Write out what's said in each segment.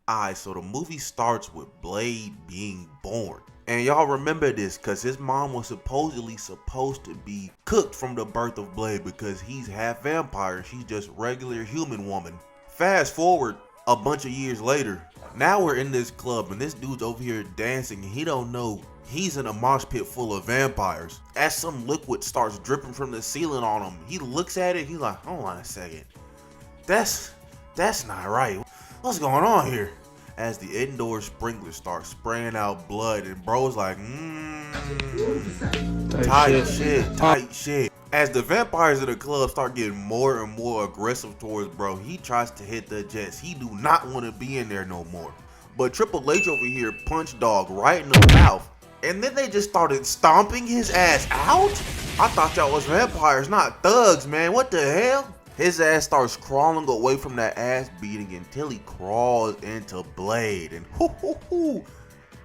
Alright, so the movie starts with Blade being born. And y'all remember this because his mom was supposedly supposed to be cooked from the birth of Blade because he's half vampire. She's just regular human woman. Fast forward a bunch of years later. Now we're in this club and this dude's over here dancing and he don't know he's in a mosh pit full of vampires. As some liquid starts dripping from the ceiling on him, he looks at it, he's like, hold on a second. That's not right. What's going on here? As the indoor sprinklers start spraying out blood and bro's like, tight shit. As the vampires in the club start getting more and more aggressive towards bro, he tries to hit the jets. He do not want to be in there no more. But Triple H over here punched Dog right in the mouth. And then they just started stomping his ass out? I thought y'all was vampires, not thugs, man. What the hell? His ass starts crawling away from that ass beating until he crawls into Blade. And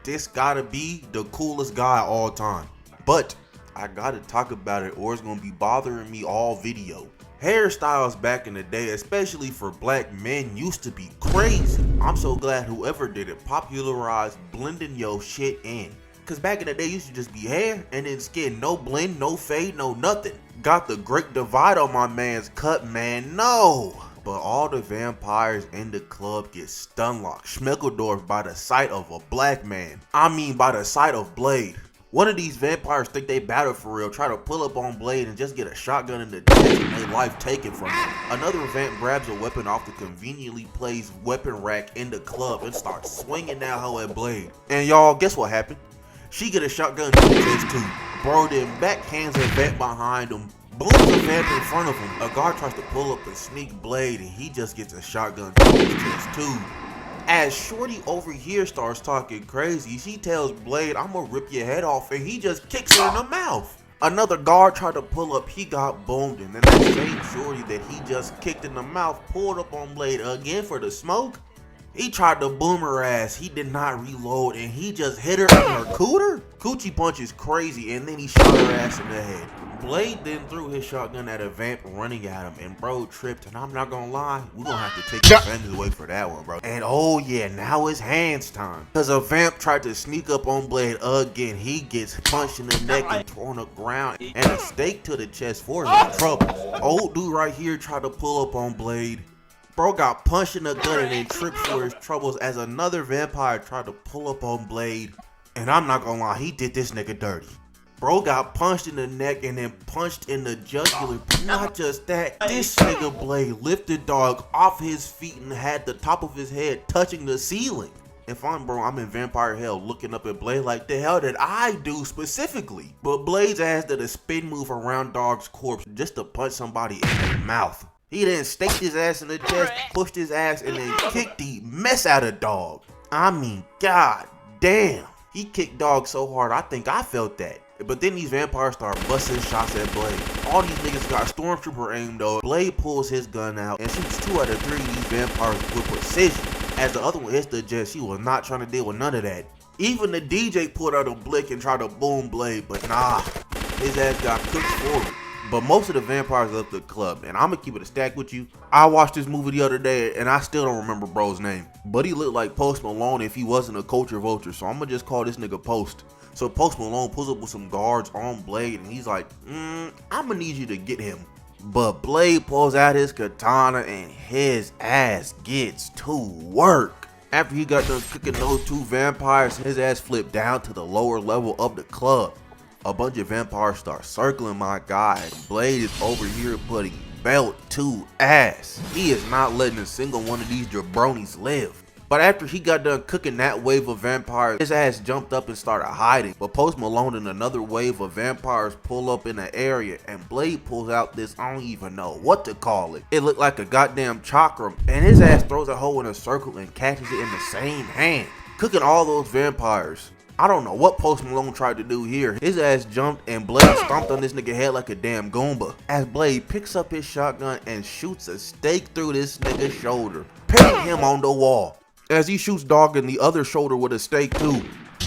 this gotta be the coolest guy all time. But I gotta talk about it or it's gonna be bothering me all video. Hairstyles back in the day, especially for black men, used to be crazy. I'm so glad whoever did it popularized blending your shit in. Cause back in the day, it used to just be hair and then skin, no blend, no fade, no nothing. Got the great divide on my man's cut, man, no. But all the vampires in the club get stunlocked, Schmeckledorf by the sight of a black man. I mean by the sight of Blade. One of these vampires think they battle for real, try to pull up on Blade and just get a shotgun in the chest and their life taken from them. Another vamp grabs a weapon off the conveniently placed weapon rack in the club and starts swinging that hoe at Blade. And y'all, guess what happened? She get a shotgun to the chest too. Bro then backhands a vamp behind him, booms a vamp in front of him. A guard tries to pull up and sneak Blade and he just gets a shotgun to his chest too. As Shorty over here starts talking crazy, she tells Blade, I'ma rip your head off, and he just kicks her in the mouth. Another guard tried to pull up, he got boomed, and then that same Shorty that he just kicked in the mouth pulled up on Blade again for the smoke. He tried to boom her ass, he did not reload, and he just hit her in her cooter. Coochie punch is crazy, and then he shot her ass in the head. Blade then threw his shotgun at a vamp running at him, and bro tripped, and I'm not gonna lie, we're gonna have to take the defenders away for that one, bro. And oh yeah, now it's hands time. Cause a vamp tried to sneak up on Blade again. He gets punched in the neck and thrown up ground, and a stake to the chest for his trouble. Old dude right here tried to pull up on Blade. Bro got punched in the gut and then tripped for his troubles as another vampire tried to pull up on Blade. And I'm not gonna lie, he did this nigga dirty. Bro got punched in the neck and then punched in the jugular. But not just that, this nigga Blade lifted Dog off his feet and had the top of his head touching the ceiling. If I'm bro, I'm in vampire hell looking up at Blade like, the hell did I do specifically? But Blade's ass did a spin move around Dog's corpse just to punch somebody in the mouth. He then staked his ass in the chest, pushed his ass, and then kicked the mess out of Dog. I mean, god damn. He kicked Dog so hard, I think I felt that. But then these vampires start busting shots at Blade. All these niggas got stormtrooper aim though. Blade pulls his gun out and shoots 2 out of 3 of these vampires with precision. As the other one hits the jet, she was not trying to deal with none of that. Even the DJ pulled out a blick and tried to boom Blade, but nah, his ass got cooked for it. But most of the vampires left the club, and I'm gonna keep it a stack with you. I watched this movie the other day, and I still don't remember bro's name. But he looked like Post Malone if he wasn't a culture vulture, so I'm gonna just call this nigga Post. So Post Malone pulls up with some guards on Blade, and he's like, I'm gonna need you to get him. But Blade pulls out his katana, and his ass gets to work. After he got done cooking those 2 vampires, his ass flipped down to the lower level of the club. A bunch of vampires start circling my guy, and Blade is over here putting belt to ass. He is not letting a single one of these jabronis live. But after he got done cooking that wave of vampires, his ass jumped up and started hiding. But Post Malone and another wave of vampires pull up in the area, and Blade pulls out this, I don't even know what to call it. It looked like a goddamn chakra, and his ass throws a hole in a circle and catches it in the same hand, cooking all those vampires. I don't know what Post Malone tried to do here. His ass jumped and Blade stomped on this nigga head like a damn Goomba. As Blade picks up his shotgun and shoots a stake through this nigga's shoulder, pinning him on the wall. As he shoots Dog in the other shoulder with a stake too.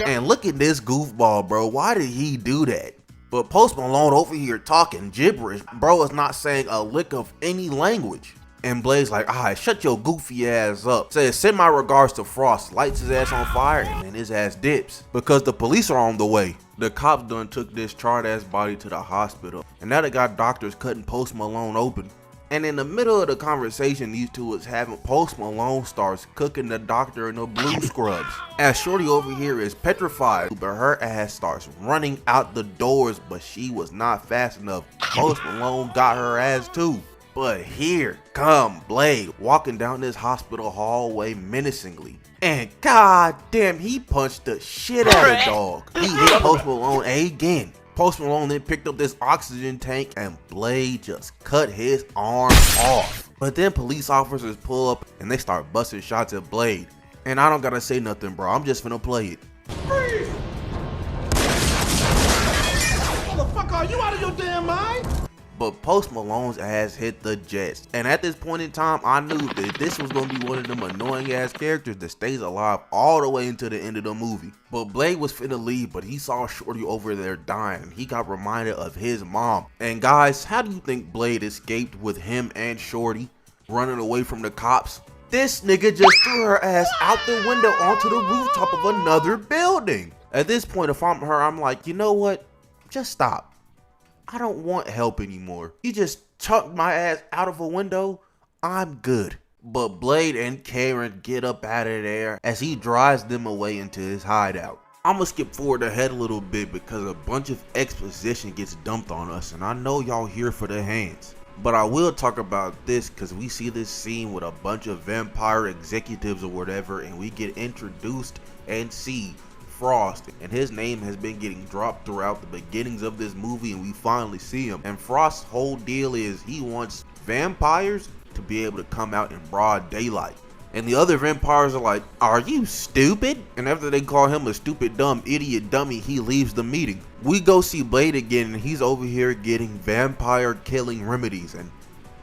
And look at this goofball, bro. Why did he do that? But Post Malone over here talking gibberish. Bro is not saying a lick of any language. And Blade's like, alright, shut your goofy ass up. Says, send my regards to Frost. Lights his ass on fire and then his ass dips. Because the police are on the way. The cops done took this charred ass body to the hospital. And now they got doctors cutting Post Malone open. And in the middle of the conversation these two is having, Post Malone starts cooking the doctor in the blue scrubs. As Shorty over here is petrified, but her ass starts running out the doors, but she was not fast enough. Post Malone got her ass too. But here come Blade walking down this hospital hallway menacingly. And goddamn, he punched the shit out of dog. He hit Post Malone again. Post Malone then picked up this oxygen tank and Blade just cut his arm off. But then police officers pull up and they start busting shots at Blade. And I don't gotta say nothing, bro. I'm just finna play it. Freeze! Motherfucker, are you out of your damn mind? But Post Malone's ass hit the jets. And at this point in time, I knew that this was going to be one of them annoying ass characters that stays alive all the way into the end of the movie. But Blade was finna leave, but he saw Shorty over there dying. He got reminded of his mom. And guys, how do you think Blade escaped with him and Shorty running away from the cops? This nigga just threw her ass out the window onto the rooftop of another building. At this point, if I'm her, I'm like, you know what? Just stop. I don't want help anymore. You just chucked my ass out of a window. I'm good. But Blade and Karen get up out of there as he drives them away into his hideout. I'm gonna skip forward ahead a little bit because a bunch of exposition gets dumped on us, and I know y'all here for the hands. But I will talk about this because we see this scene with a bunch of vampire executives or whatever, and we get introduced and see Frost, and his name has been getting dropped throughout the beginnings of this movie, and we finally see him. And Frost's whole deal is he wants vampires to be able to come out in broad daylight. And the other vampires are like, are you stupid? And after they call him a stupid, dumb, idiot, dummy, he leaves the meeting. We go see Blade again, and he's over here getting vampire killing remedies. And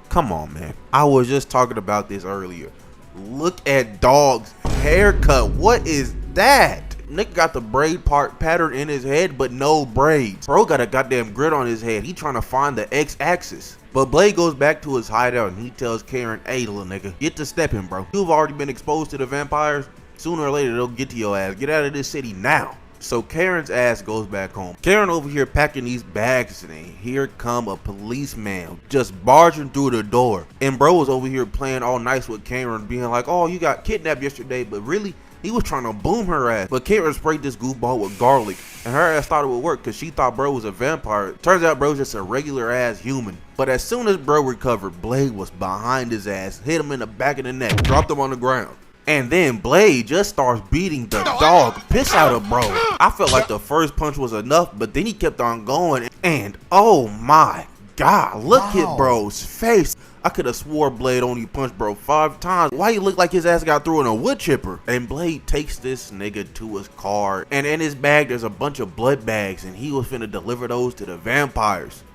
come on, man, I was just talking about this earlier. Look at Dog's haircut. What is that? Nick got the braid part pattern in his head, but no braids. Bro got a goddamn grid on his head. He trying to find the X-axis. But Blade goes back to his hideout and he tells Karen, hey little nigga, get to stepping, bro. You've already been exposed to the vampires. Sooner or later they'll get to your ass. Get out of this city now. So Karen's ass goes back home. Karen over here packing these bags, and here come a policeman just barging through the door. And bro was over here playing all nice with Karen, being like, oh, you got kidnapped yesterday, but really, he was trying to boom her ass. But Karen sprayed this goofball with garlic, and her ass thought it would work because she thought bro was a vampire. Turns out bro's just a regular ass human. But as soon as bro recovered, Blade was behind his ass, hit him in the back of the neck, dropped him on the ground. And then Blade just starts beating the dog piss out of bro. I felt like the first punch was enough, but then he kept on going. And oh my god, look at bro's face. I could have swore Blade only punched bro 5 times. Why he look like his ass got through in a wood chipper? And Blade takes this nigga to his car, and in his bag there's a bunch of blood bags, and he was finna deliver those to the vampires.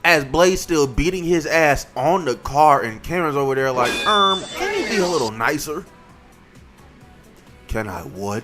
As Blade's still beating his ass on the car, and Karen's over there like, can you be a little nicer? Can I what?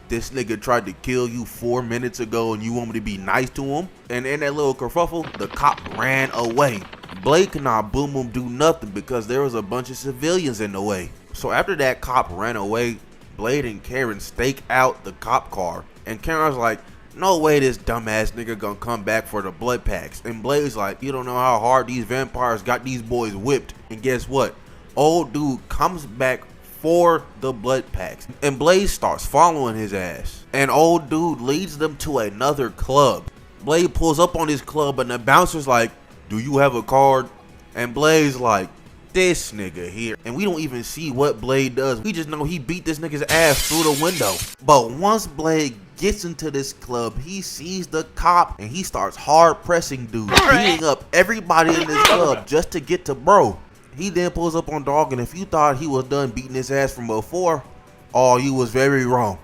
This nigga tried to kill you 4 minutes ago and you want me to be nice to him? And in that little kerfuffle, the cop ran away. Blade could not boom him do nothing because there was a bunch of civilians in the way. So after that cop ran away, Blade and Karen stake out the cop car. And Karen's like, no way this dumbass nigga gonna come back for the blood packs. And Blade's like, you don't know how hard these vampires got these boys whipped. And guess what? Old dude comes back for the blood packs, and Blade starts following his ass, and old dude leads them to another club. Blade pulls up on this club, and the bouncer's like, do you have a card? And Blade's like, this nigga here. And we don't even see what Blade does. We just know he beat this nigga's ass through the window. But once Blade gets into this club, he sees the cop and he starts hard pressing dude, beating up everybody in this club just to get to bro. He then pulls up on Dog, and if you thought he was done beating his ass from before, oh, you was very wrong.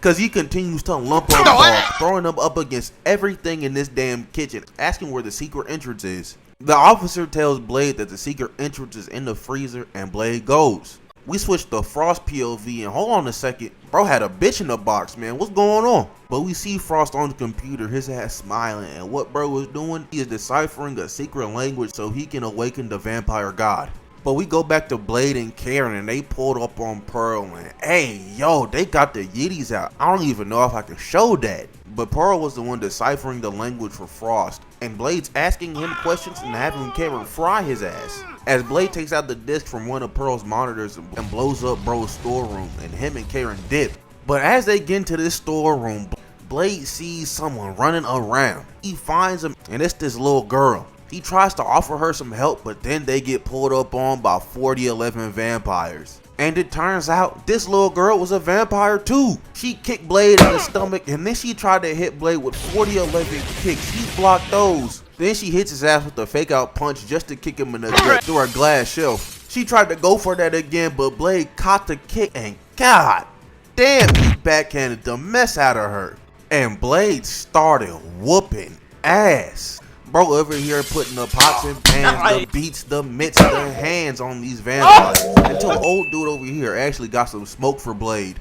Cause he continues to lump on Dog, throwing him up against everything in this damn kitchen, asking where the secret entrance is. The officer tells Blade that the secret entrance is in the freezer, and Blade goes. We switched to Frost POV, and hold on a second, bro had a bitch in the box, man, what's going on? But we see Frost on the computer, his ass smiling, and what bro is doing, he is deciphering a secret language so he can awaken the vampire god. But we go back to Blade and Karen, and they pulled up on Pearl, and hey, yo, they got the Yetis out. I don't even know if I can show that. But Pearl was the one deciphering the language for Frost, and Blade's asking him questions and having Karen fry his ass. As Blade takes out the disc from one of Pearl's monitors and blows up bro's storeroom, and him and Karen dip. But as they get into this storeroom, Blade sees someone running around. He finds him, and it's this little girl. He tries to offer her some help, but then they get pulled up on by 4011 vampires. And it turns out this little girl was a vampire too. She kicked Blade in the stomach, and then she tried to hit Blade with 4011 kicks. She blocked those. Then she hits his ass with a fake out punch just to kick him in the gut through a glass shelf. She tried to go for that again, but Blade caught the kick, and god damn, he backhanded the mess out of her. And Blade started whooping ass. Bro over here putting the pots and pans, the beats, the mitts, the hands on these vampires. Until old dude over here actually got some smoke for Blade.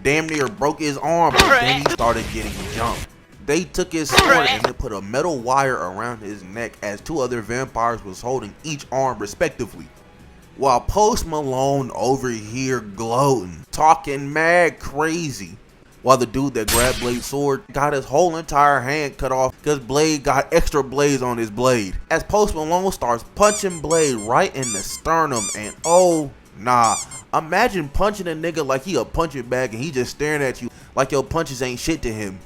Damn near broke his arm, but then he started getting jumped. They took his sword and they put a metal wire around his neck as two other vampires was holding each arm respectively. While Post Malone over here gloating, talking mad crazy. While the dude that grabbed Blade's sword got his whole entire hand cut off because Blade got extra blades on his blade. As Post Malone starts punching Blade right in the sternum, and oh nah, imagine punching a nigga like he a punching bag and he just staring at you like your punches ain't shit to him.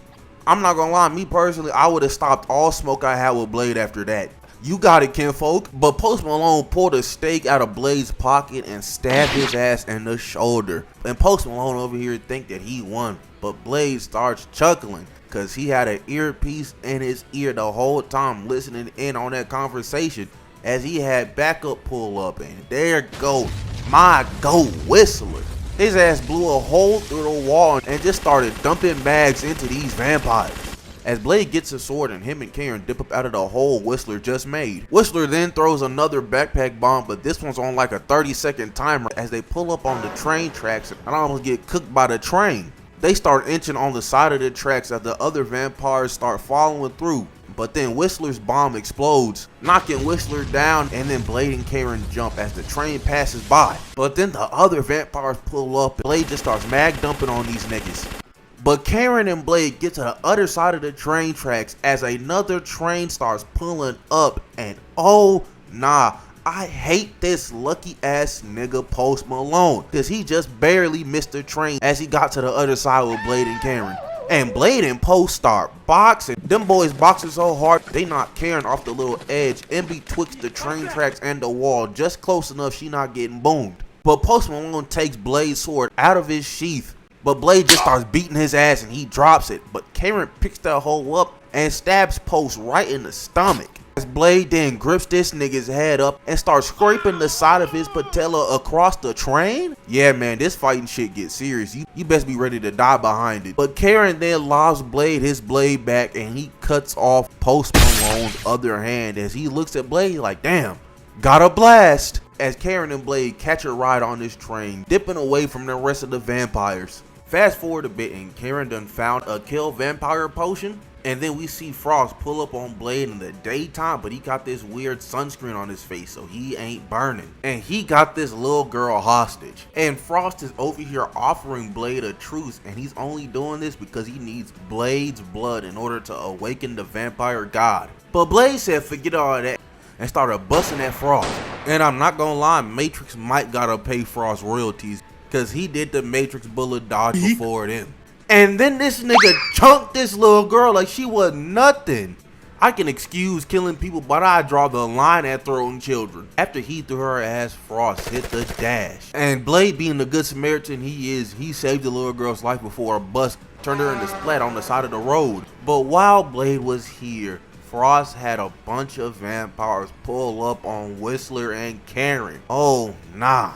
I'm not gonna lie, me personally, I would have stopped all smoke I had with Blade after that. You got it, kinfolk. But Post Malone pulled a stake out of Blade's pocket and stabbed his ass in the shoulder. And Post Malone over here think that he won. But Blade starts chuckling because he had an earpiece in his ear the whole time listening in on that conversation as he had backup pull up. And there go my go Whistler. His ass blew a hole through the wall and just started dumping bags into these vampires. As Blade gets his sword and him and Karen dip up out of the hole Whistler just made. Whistler then throws another backpack bomb, but this one's on like a 30-second timer as they pull up on the train tracks and almost get cooked by the train. They start inching on the side of the tracks as the other vampires start following through. But then Whistler's bomb explodes, knocking Whistler down, and then Blade and Karen jump as the train passes by. But then the other vampires pull up and Blade just starts mag dumping on these niggas. But Karen and Blade get to the other side of the train tracks as another train starts pulling up, and oh nah, I hate this lucky ass nigga Post Malone cause he just barely missed the train as he got to the other side with Blade and Karen. And Blade and Post start boxing. Them boys boxing so hard they knock Karen off the little edge in betwixt the train tracks and the wall, just close enough she not getting boomed. But Post Malone takes Blade's sword out of his sheath. But Blade just starts beating his ass and he drops it. But Karen picks that hole up and stabs Post right in the stomach. As Blade then grips this nigga's head up and starts scraping the side of his patella across the train. Yeah man, this fighting shit gets serious. You best be ready to die behind it. But Karen then lobs Blade his blade back and he cuts off Post Malone's other hand as he looks at Blade like, damn, got a blast. As Karen and Blade catch a ride on this train, dipping away from the rest of the vampires. Fast forward a bit and Karen done found a kill vampire potion, and then we see Frost pull up on Blade in the daytime, but he got this weird sunscreen on his face so he ain't burning. And he got this little girl hostage. And Frost is over here offering Blade a truce, and he's only doing this because he needs Blade's blood in order to awaken the vampire god. But Blade said forget all that and started busting at Frost. And I'm not gonna lie, Matrix might gotta pay Frost royalties cause he did the Matrix bullet dodge before them. And then this nigga chunked this little girl like she was nothing. I can excuse killing people, but I draw the line at throwing children. After he threw her ass, Frost hit the dash. And Blade, being the good Samaritan he is, he saved the little girl's life before a bus turned her into splat on the side of the road. But while Blade was here, Frost had a bunch of vampires pull up on Whistler and Karen. Oh nah.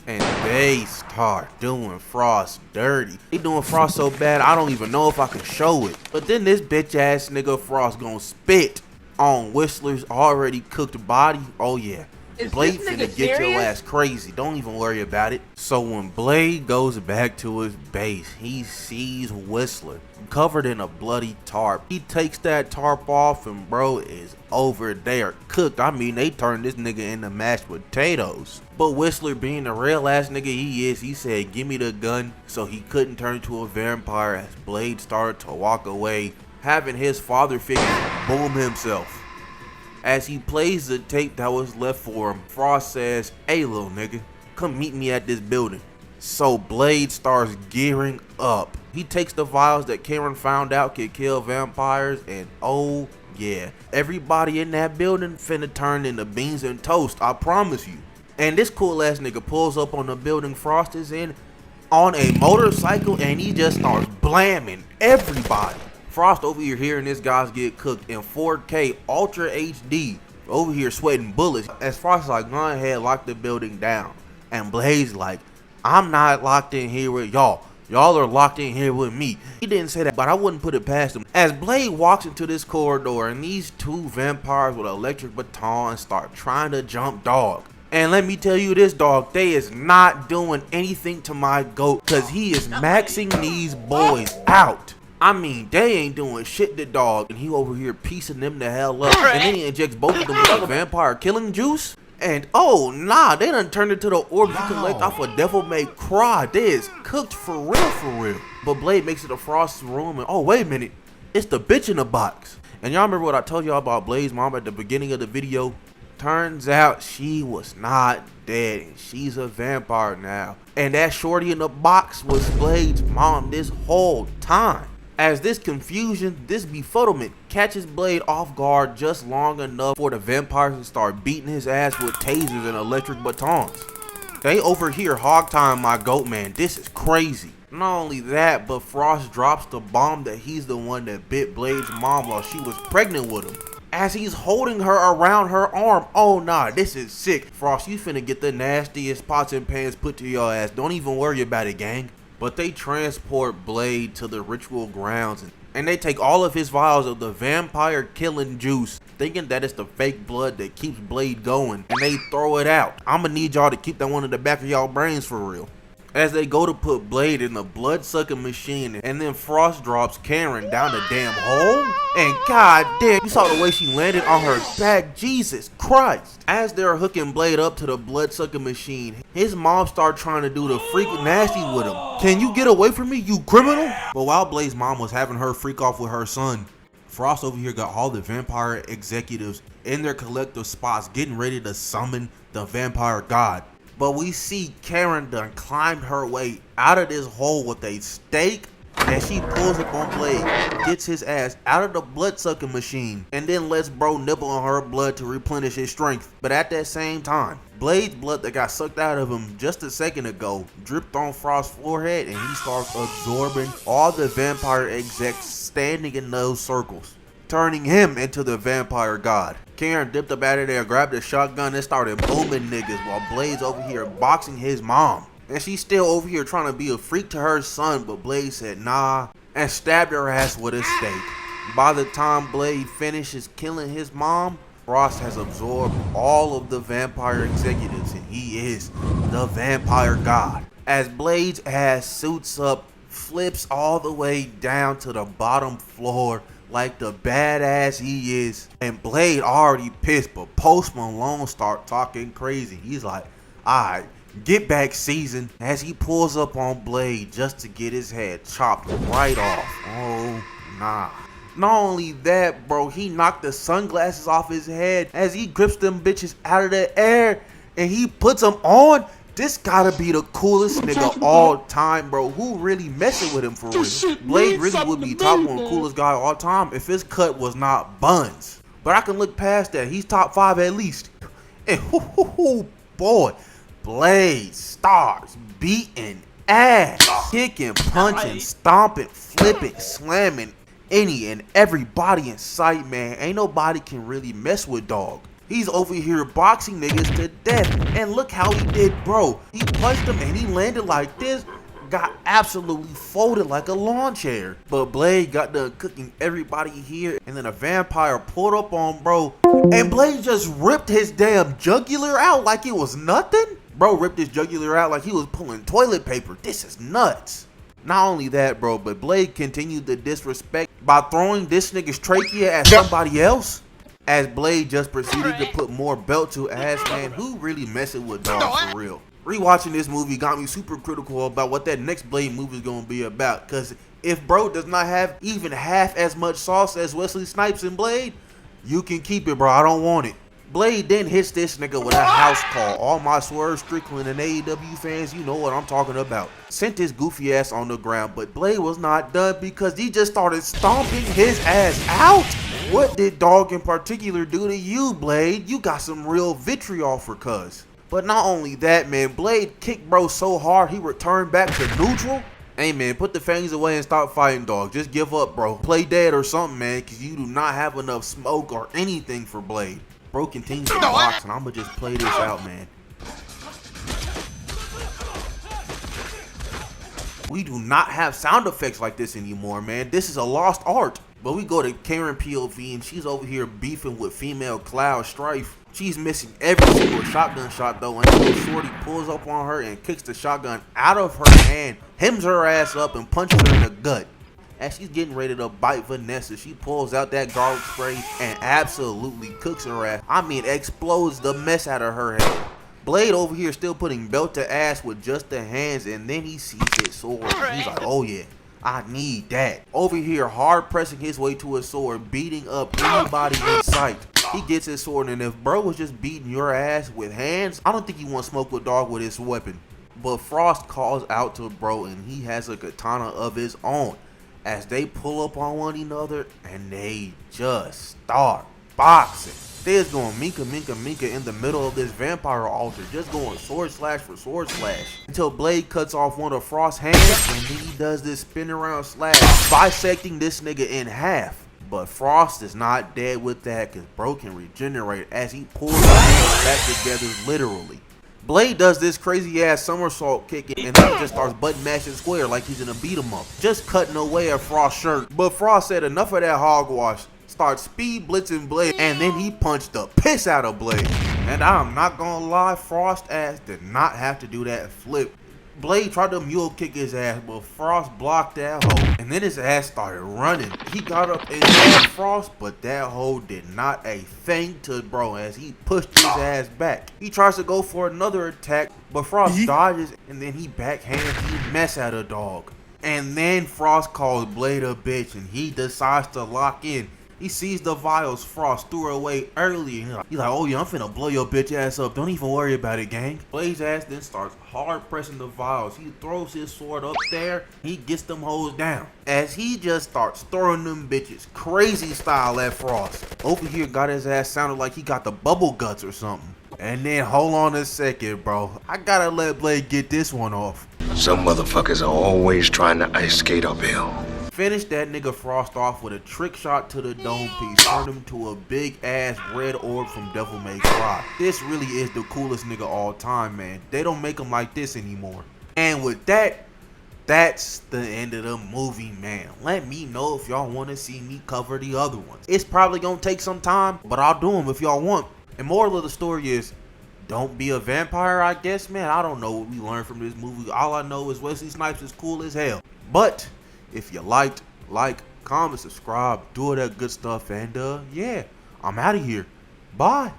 And they start doing Frost dirty. They doing Frost so bad I don't even know if I can show it. But then this bitch ass nigga Frost gonna spit on Whistler's already cooked body. Oh yeah. Blade finna get your ass crazy. Don't even worry about it. So when Blade goes back to his base, he sees Whistler covered in a bloody tarp. He takes that tarp off and bro is over there cooked. I mean, they turned this nigga into mashed potatoes. But Whistler, being the real ass nigga he is, he said, give me the gun, so he couldn't turn into a vampire as Blade started to walk away, having his father figure boom himself. As he plays the tape that was left for him, Frost says, hey little nigga, come meet me at this building. So Blade starts gearing up. He takes the vials that Karen found out could kill vampires, and oh yeah, everybody in that building finna turn into beans and toast, I promise you. And this cool ass nigga pulls up on the building Frost is in on a motorcycle, and he just starts blamming everybody. Frost over here hearing this guys get cooked in 4K Ultra HD, over here sweating bullets. As Frost is like, go ahead, lock the building down. And Blade's like, I'm not locked in here with y'all. Y'all are locked in here with me. He didn't say that, but I wouldn't put it past him. As Blade walks into this corridor, and these two vampires with electric batons start trying to jump dog. And let me tell you this, dog, they is not doing anything to my goat, because he is maxing these boys out. I mean, they ain't doing shit to dog, and he over here piecing them the hell up. And then he injects both of them with the vampire killing juice. And oh nah, they done turned into the orb you collect off a Devil May Cry. They is cooked for real, for real. But Blade makes it to Frost's room, and oh wait a minute, it's the bitch in the box. And y'all remember what I told y'all about Blade's mom at the beginning of the video? Turns out she was not dead, and she's a vampire now. And that shorty in the box was Blade's mom this whole time. As this confusion, this befuddlement catches Blade off guard just long enough for the vampires to start beating his ass with tasers and electric batons. They overhear hog time my goat man, this is crazy. Not only that, but Frost drops the bomb that he's the one that bit Blade's mom while she was pregnant with him. As he's holding her around her arm, oh nah, this is sick. Frost, you finna get the nastiest pots and pans put to your ass, don't even worry about it, gang. But they transport Blade to the ritual grounds, and they take all of his vials of the vampire killing juice, thinking that it's the fake blood that keeps Blade going, and they throw it out. I'ma need y'all to keep that one in the back of y'all brains for real. As they go to put Blade in the blood-sucking machine, and then Frost drops Karen down the damn hole, and god damn, you saw the way she landed on her back, Jesus Christ. As they're hooking Blade up to the blood-sucking machine, his mom starts trying to do the freak nasty with him. Can you get away from me, you criminal? But while Blade's mom was having her freak off with her son, Frost over here got all the vampire executives in their collective spots getting ready to summon the vampire god. But we see Karen done climbed her way out of this hole with a stake, and she pulls up on Blade, gets his ass out of the blood-sucking machine, and then lets bro nibble on her blood to replenish his strength. But at that same time, Blade's blood that got sucked out of him just a second ago dripped on Frost's forehead, and he starts absorbing all the vampire execs standing in those circles, turning him into the vampire god. Karen dipped up out of there, grabbed a shotgun, and started booming niggas while Blade's over here boxing his mom. And she's still over here trying to be a freak to her son, but Blade said nah and stabbed her ass with a stake. By the time Blade finishes killing his mom, Frost has absorbed all of the vampire executives, and he is the vampire god. As Blade's ass suits up, flips all the way down to the bottom floor like the badass he is, and Blade already pissed, but Post Malone start talking crazy. He's like, alright, get back season, as he pulls up on Blade just to get his head chopped right off. Oh nah. Not only that, bro, he knocked the sunglasses off his head as he grips them bitches out of the air and he puts them on. This gotta be the coolest nigga all time, bro. Who really messing with him for real? Blade really would be top one coolest guy all time if his cut was not buns. But I can look past that. He's top 5 at least. And boy, Blade starts beating ass, kicking, punching, stomping, flipping, slamming any and everybody in sight, man. Ain't nobody can really mess with dog. He's over here boxing niggas to death, and look how he did, bro. He punched him and he landed like this. got absolutely folded like a lawn chair. But Blade got done cooking everybody here, and then a vampire pulled up on bro, and Blade just ripped his damn jugular out like it was nothing. Bro ripped his jugular out like he was pulling toilet paper. This is nuts. Not only that, bro, but Blade continued the disrespect by throwing this nigga's trachea at somebody else, as Blade just proceeded to put more belt to ass. Man, who really messing with dog for real? Rewatching this movie got me super critical about what that next Blade movie is gonna be about, cause if bro does not have even half as much sauce as Wesley Snipes in Blade, you can keep it, bro. I don't want it. Blade then hits this nigga with a house call. All my Swerve Strickland and AEW fans, you know what I'm talking about. Sent his goofy ass on the ground, but Blade was not done because he just started stomping his ass out. What did dog in particular do to you, Blade? You got some real vitriol for cuz. But not only that, man, Blade kicked bro so hard he returned back to neutral. Hey man, put the fangs away and stop fighting, dog. Just give up, bro. Play dead or something, man, because you do not have enough smoke or anything for Blade. Bro continues to box, and I'ma just play this out, man. We do not have sound effects like this anymore, man. This is a lost art. But we go to Karen POV, and she's over here beefing with female Cloud Strife. She's missing every single shotgun shot, though, until Shorty pulls up on her and kicks the shotgun out of her hand, hems her ass up, and punches her in the gut. As she's getting ready to bite Vanessa, she pulls out that garlic spray and absolutely cooks her ass. I mean, explodes the mess out of her head. Blade over here still putting belt to ass with just the hands, and then he sees his sword. He's like, oh yeah, I need that. Over here, hard pressing his way to his sword, beating up anybody in sight. He gets his sword, and if bro was just beating your ass with hands, I don't think he want to smoke with dog with his weapon. But Frost calls out to bro, and he has a katana of his own, as they pull up on one another and they just start boxing. They's going Minka in the middle of this vampire altar, just going sword slash for sword slash, until Blade cuts off one of Frost's hands, and then he does this spin around slash, bisecting this nigga in half. But Frost is not dead with that, because bro can regenerate as he pulls his hands back together literally. Blade does this crazy ass somersault kicking, and then just starts button mashing square like he's in a beat 'em up, just cutting away at Frost's shirt. But Frost said enough of that hogwash, starts speed blitzing Blade, and then he punched the piss out of Blade. And I'm not gonna lie, Frost ass did not have to do that flip. Blade tried to mule kick his ass, but Frost blocked that hoe, and then his ass started running. He got up and stabbed Frost, but that hoe did not a thing to bro as he pushed his ass back. He tries to go for another attack, but Frost dodges, and then he backhands the mess out of dog. And then Frost calls Blade a bitch, and he decides to lock in. He sees the vials Frost threw away early, and he's like, oh yeah, I'm finna blow your bitch ass up. Don't even worry about it, gang. Blade's ass then starts hard pressing the vials. He throws his sword up there. He gets them hoes down, as he just starts throwing them bitches crazy style at Frost. Over here got his ass sounded like he got the bubble guts or something. And then hold on a second, bro. I gotta let Blade get this one off. Some motherfuckers are always trying to ice skate uphill. Finish that nigga Frost off with a trick shot to the dome piece. Turn him to a big ass red orb from Devil May Cry. This really is the coolest nigga all time, man. They don't make him like this anymore. And with that, that's the end of the movie, man. Let me know if y'all want to see me cover the other ones. It's probably gonna take some time, but I'll do them if y'all want. And moral of the story is, don't be a vampire, I guess, man. I don't know what we learned from this movie. All I know is Wesley Snipes is cool as hell. But if you liked, like, comment, subscribe, do all that good stuff, and yeah, I'm out of here. Bye.